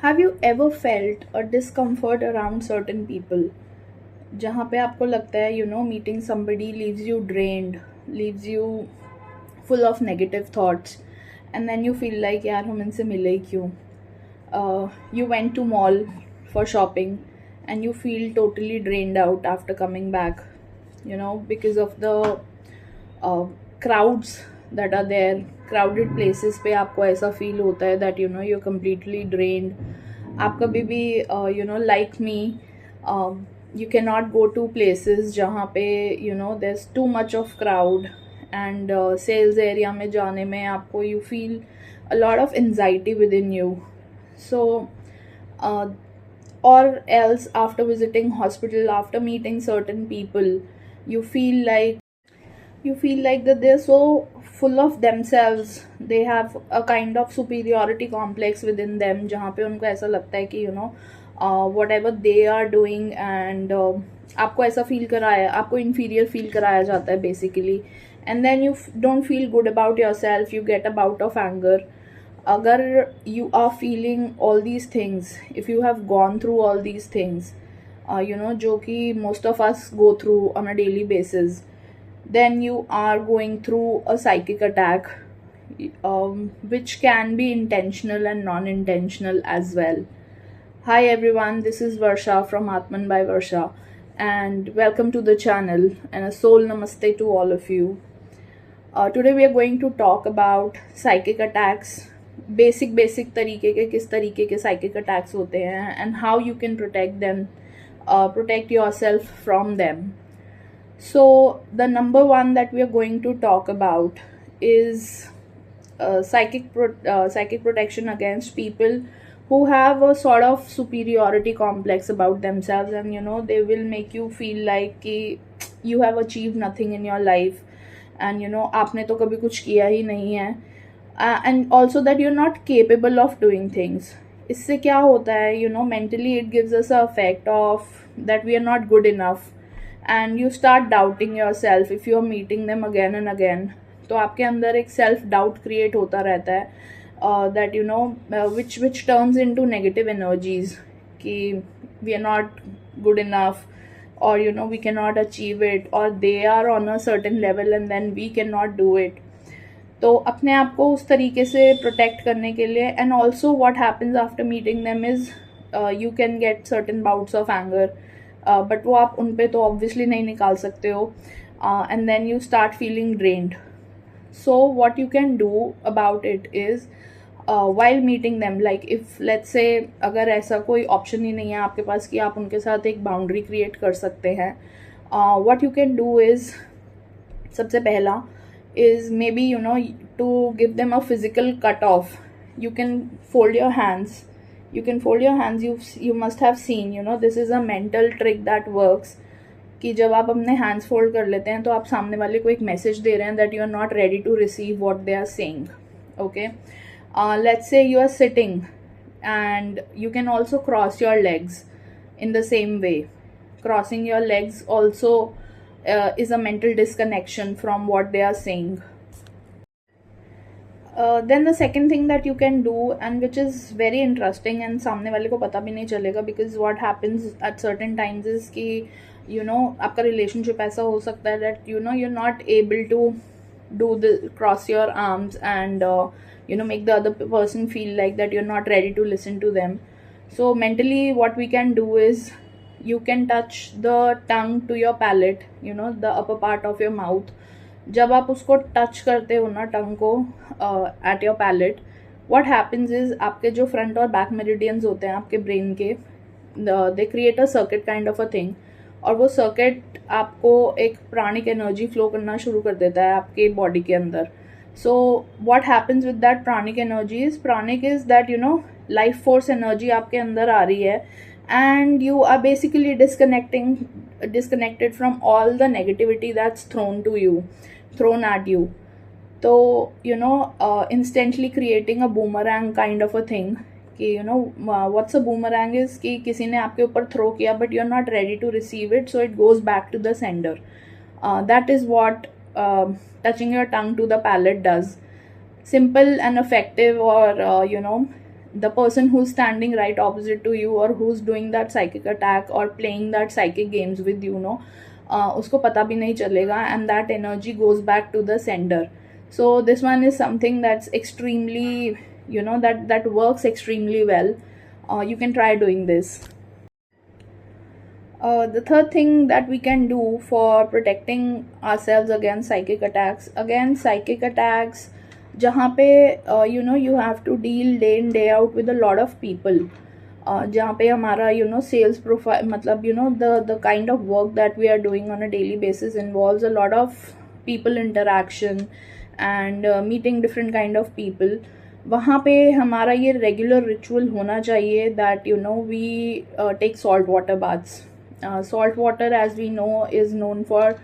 Have you ever felt a discomfort around certain people, जहाँ पे आपको लगता है meeting somebody leaves you drained, leaves you full of negative thoughts, and then you feel like यार हम इनसे मिले ही क्यों. You went to mall for shopping and you feel totally drained out after coming back, because of the crowds that are there. Crowded places पे आपको ऐसा feel होता है that you're completely drained. आप कभी भी like me, you cannot go to places जहाँ पे there's too much of crowd, and sales area में जाने में आपको you feel a lot of anxiety within you. So uh, or else after visiting hospital, after meeting certain people, you feel like that they're so full of themselves. They have a kind of superiority complex within them, जहाँ पे उनको ऐसा लगता है कि whatever they are doing, and आपको ऐसा feel कराया, आपको inferior फील कराया जाता है basically. And then you don't feel good about yourself, you get a bout of anger. अगर you are feeling all these things, if you have gone through all these things, जो कि most of us go through on a daily basis, then you are going through a psychic attack, which can be intentional and non-intentional as well. Hi everyone, this is Varsha from Atman by Varsha, and welcome to the channel, and a soul namaste to all of you. Today we are going to talk about psychic attacks, basic तरीके के किस तरीके के psychic attacks होते हैं, and how you can protect them, protect yourself from them. So the number one that we are going to talk about is psychic protection against people who have a sort of superiority complex about themselves, and they will make you feel like कि you have achieved nothing in your life, and आपने तो कभी कुछ किया ही नहीं है, and also that you're not capable of doing things. इससे क्या होता है, mentally it gives us a effect of that we are not good enough, and you start doubting yourself if you are meeting them again and again. तो आपके अंदर एक self doubt create होता रहता है, that which turns into negative energies, कि we are not good enough, or we cannot achieve it, or they are on a certain level and then we cannot do it. तो अपने आप को उस तरीके से प्रोटेक्ट करने के लिए, and also what happens after meeting them is you can get certain bouts of anger, but वो आप उन पे तो ऑब्वियसली नहीं निकाल सकते हो, and then you start feeling drained. So what you can do about it is while meeting them, like if let's say अगर ऐसा कोई ऑप्शन ही नहीं है आपके पास कि आप उनके साथ एक बाउंड्री क्रिएट कर सकते हैं, what you can do is, सबसे पहला is maybe to give them a physical cut off. You can fold your hands. You must have seen, this is a mental trick that works, कि जब आप अपने hands fold कर लेते हैं तो आप सामने वाले को एक मैसेज दे रहे हैं that you are not ready to receive what they are saying. Okay, let's say you are sitting and you can also cross your legs in the same way. Crossing your legs also is a mental disconnection from what they are saying. Then the second thing that you can do, and which is very interesting and सामने वाले को पता भी नहीं चलेगा, because what happens at certain times is कि आपका relationship ऐसा हो सकता है that you're not able to do the cross your arms and make the other person feel like that you're not ready to listen to them. So mentally what we can do is, you can touch the tongue to your palate, the upper part of your mouth. जब आप उसको touch करते हो ना tongue को at your palate, what happens is आपके जो front और बैक मेरिडियंस होते हैं आपके ब्रेन के, they create a circuit kind of a thing, और वो सर्किट आपको एक प्राणिक एनर्जी फ्लो करना शुरू कर देता है आपके बॉडी के अंदर. So what happens with that pranic energy is, pranic is that life force energy आपके अंदर आ रही है, and you are basically disconnected from all the negativity that's thrown at you. So instantly creating a boomerang kind of a thing, कि what's a boomerang is कि किसी ने आपके ऊपर थ्रो किया but you're not ready to receive it, so it goes back to the sender. That is what touching your tongue to the palate does. Simple and effective, or the person who's standing right opposite to you or who's doing that psychic attack or playing that psychic games with you, उसको पता भी नहीं चलेगा, and that energy goes back to the sender. So this one is something that's extremely, that works extremely well. You can try doing this. The third thing that we can do for protecting ourselves against psychic attacks, जहाँ पे you have to deal day in day out with a lot of people, जहाँ पे हमारा sales profile, मतलब the kind of work that we are doing on a daily basis involves a lot of people interaction and meeting different kind of people. वहाँ पे हमारा ये regular ritual होना चाहिए that we take salt water baths. Salt water, as we know, is known for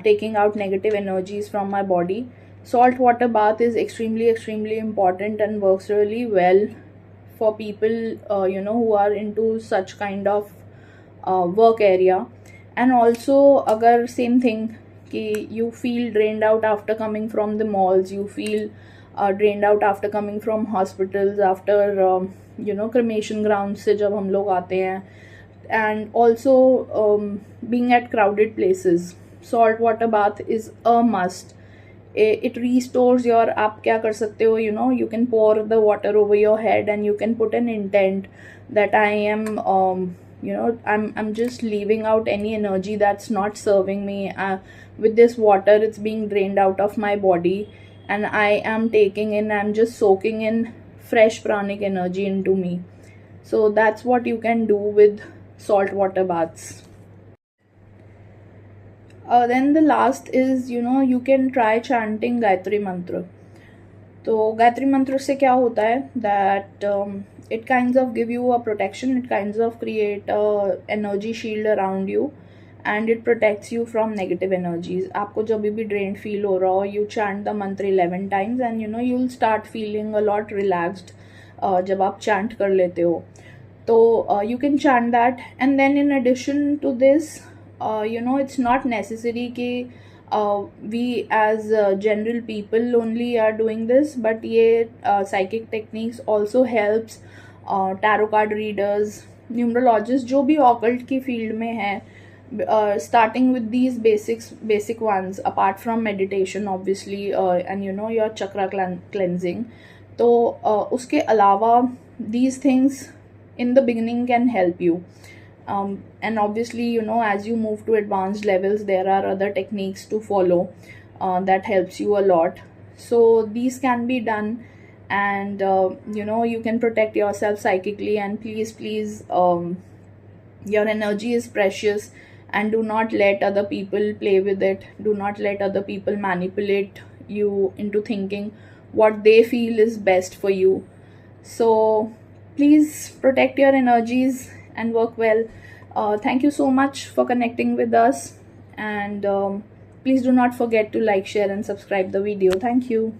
taking out negative energies from my body. Salt water bath is extremely important and works really well for people who are into such kind of work area. And also, agar same thing कि you feel drained out after coming from the malls, you feel drained out after coming from hospitals, after cremation grounds से जब हम लोग आते हैं, and also being at crowded places, salt water bath is a must. It restores your, आप क्या कर सकते हो, you can pour the water over your head and you can put an intent that I am I'm just leaving out any energy that's not serving me. With this water, it's being drained out of my body, and I am I'm just soaking in fresh pranic energy into me. So that's what you can do with salt water baths. Then the last is, you can try chanting Gayatri Mantra. तो गायत्री मंत्र से क्या होता है that it kinds of give you a protection, it kinds of create a energy shield around you and it protects you from negative energies. आपको जब भी drained feel हो रहा हो, you chant the mantra 11 times and you'll start feeling a lot relaxed जब आप chant कर लेते हो. तो you can chant that, and then in addition to this, it's not necessary कि we as general people only are doing this, but ये psychic techniques also helps tarot card readers, numerologists, जो भी occult की field में है, starting with these basic ones, apart from meditation obviously, and your chakra cleansing. तो उसके अलावा these things in the beginning can help you. And obviously, as you move to advanced levels, there are other techniques to follow that helps you a lot. So these can be done, and you can protect yourself psychically. And please, your energy is precious, and do not let other people play with it. Do not let other people manipulate you into thinking what they feel is best for you. So please protect your energies and work well. Thank you so much for connecting with us, and please do not forget to like, share and subscribe the video. Thank you.